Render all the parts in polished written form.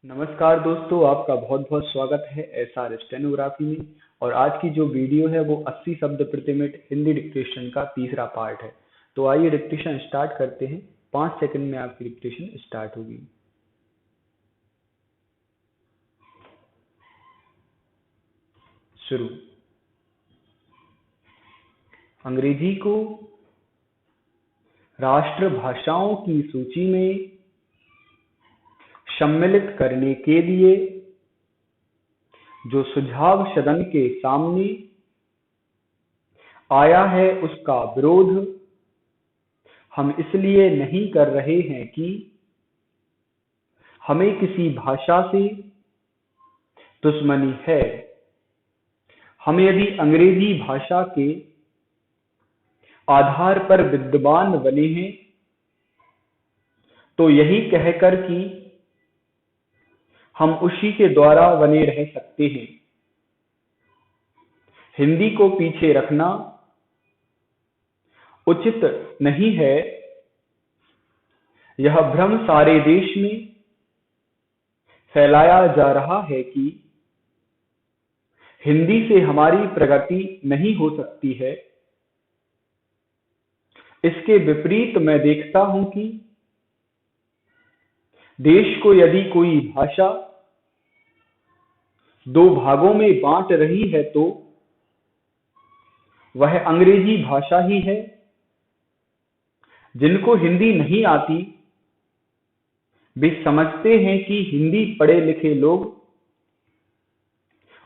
नमस्कार दोस्तों, आपका बहुत बहुत स्वागत है एसआर स्टेनोग्राफी में। और आज की जो वीडियो है वो 80 शब्द प्रति मिनट हिंदी डिक्टेशन का तीसरा पार्ट है। तो आइए डिक्टेशन स्टार्ट करते हैं। 5 सेकंड में आपकी डिक्टेशन स्टार्ट होगी। शुरू। अंग्रेजी को राष्ट्रभाषाओं की सूची में सम्मिलित करने के लिए जो सुझाव सदन के सामने आया है उसका विरोध हम इसलिए नहीं कर रहे हैं कि हमें किसी भाषा से दुश्मनी है। हम यदि अंग्रेजी भाषा के आधार पर विद्वान बने हैं तो यही कहकर कि हम उसी के द्वारा बने रह सकते हैं। हिंदी को पीछे रखना उचित नहीं है। यह भ्रम सारे देश में फैलाया जा रहा है कि हिंदी से हमारी प्रगति नहीं हो सकती है। इसके विपरीत मैं देखता हूं कि देश को यदि कोई भाषा दो भागों में बांट रही है तो वह अंग्रेजी भाषा ही है। जिनको हिंदी नहीं आती वे समझते हैं कि हिंदी पढ़े लिखे लोग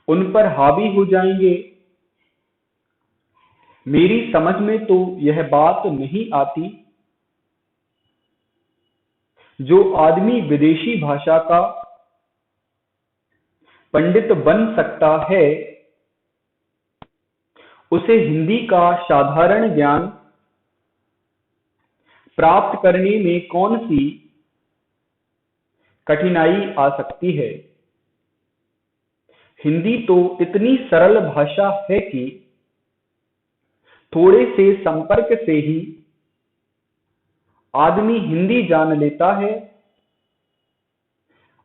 उन पर हावी हो जाएंगे। मेरी समझ में तो यह बात नहीं आती। जो आदमी विदेशी भाषा का पंडित बन सकता है उसे हिंदी का साधारण ज्ञान प्राप्त करने में कौन सी कठिनाई आ सकती है। हिंदी तो इतनी सरल भाषा है कि थोड़े से संपर्क से ही आदमी हिंदी जान लेता है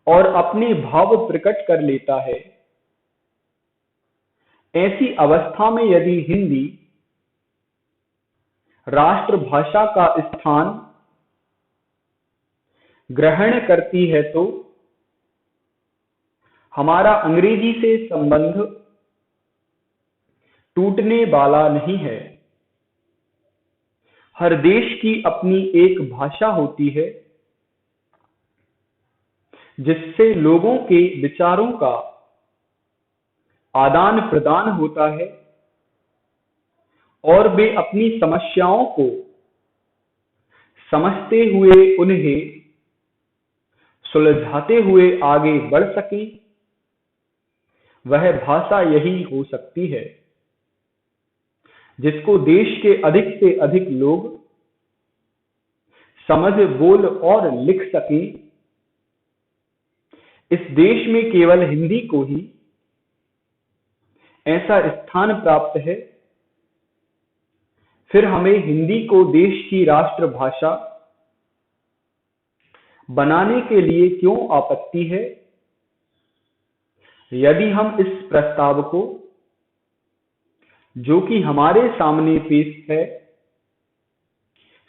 और अपने भाव प्रकट कर लेता है। ऐसी अवस्था में यदि हिंदी राष्ट्रभाषा का स्थान ग्रहण करती है तो हमारा अंग्रेजी से संबंध टूटने वाला नहीं है। हर देश की अपनी एक भाषा होती है जिससे लोगों के विचारों का आदान प्रदान होता है और वे अपनी समस्याओं को समझते हुए उन्हें सुलझाते हुए आगे बढ़ सकें। वह भाषा यही हो सकती है जिसको देश के अधिक से अधिक लोग समझ बोल और लिख सकें। इस देश में केवल हिंदी को ही ऐसा स्थान प्राप्त है। फिर हमें हिंदी को देश की राष्ट्रभाषा बनाने के लिए क्यों आपत्ति है। यदि हम इस प्रस्ताव को जो कि हमारे सामने पेश है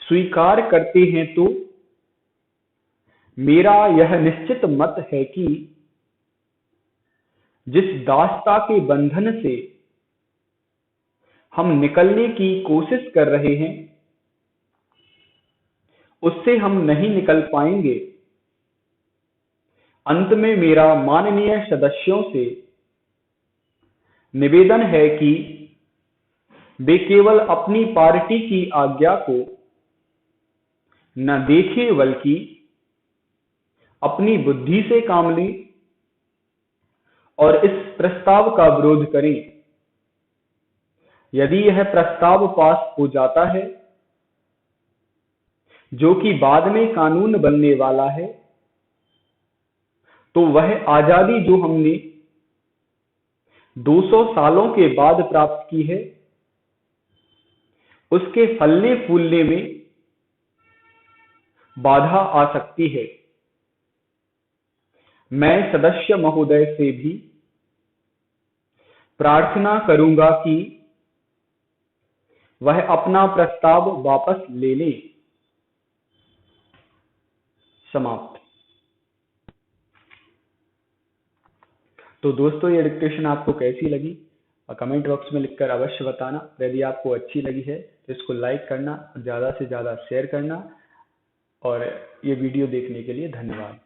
स्वीकार करते हैं तो मेरा यह निश्चित मत है कि जिस दास्ता के बंधन से हम निकलने की कोशिश कर रहे हैं उससे हम नहीं निकल पाएंगे। अंत में मेरा माननीय सदस्यों से निवेदन है कि वे केवल अपनी पार्टी की आज्ञा को न देखें बल्कि अपनी बुद्धि से काम लें और इस प्रस्ताव का विरोध करें। यदि यह प्रस्ताव पास हो जाता है जो कि बाद में कानून बनने वाला है तो वह आजादी जो हमने 200 सालों के बाद प्राप्त की है उसके फलने फूलने में बाधा आ सकती है। मैं सदस्य महोदय से भी प्रार्थना करूंगा कि वह अपना प्रस्ताव वापस ले लें। समाप्त। तो दोस्तों, ये डिक्टेशन आपको कैसी लगी कमेंट बॉक्स में लिखकर अवश्य बताना। यदि आपको अच्छी लगी है तो इसको लाइक करना और ज़्यादा से ज़्यादा शेयर करना। और ये वीडियो देखने के लिए धन्यवाद।